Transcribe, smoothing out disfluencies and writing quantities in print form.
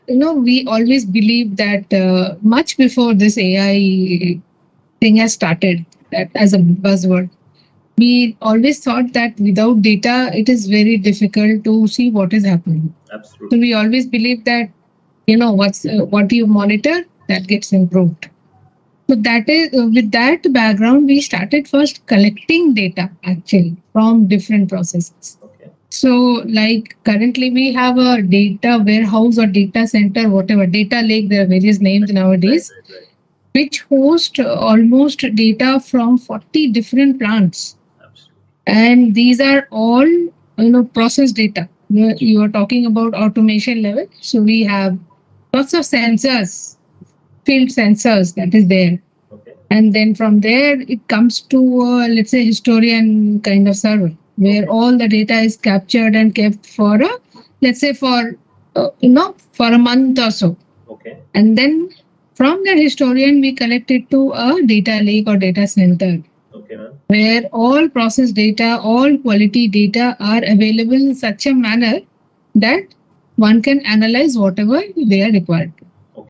we always believe that much before this AI thing has started, that as a buzzword, we always thought that without data, it is very difficult to see what is happening. So Absolutely. we always believe that what you monitor, that gets improved. So that is with that background, we started first collecting data actually from different processes. Okay. So, like currently, we have a data warehouse or data center, whatever data lake. There are various names Right, nowadays, right, right. which host almost data from 40 different plants, Absolutely. and these are all process data. You are talking about automation level, so we have lots of sensors, field sensors that is there, Okay. and then from there it comes to let's say historian kind of server where Okay. all the data is captured and kept for a, let's say for for a month or so, Okay. and then from that historian we collect it to a data lake or data center Okay, ma'am. where all process data, all quality data are available in such a manner that one can analyze whatever they are required.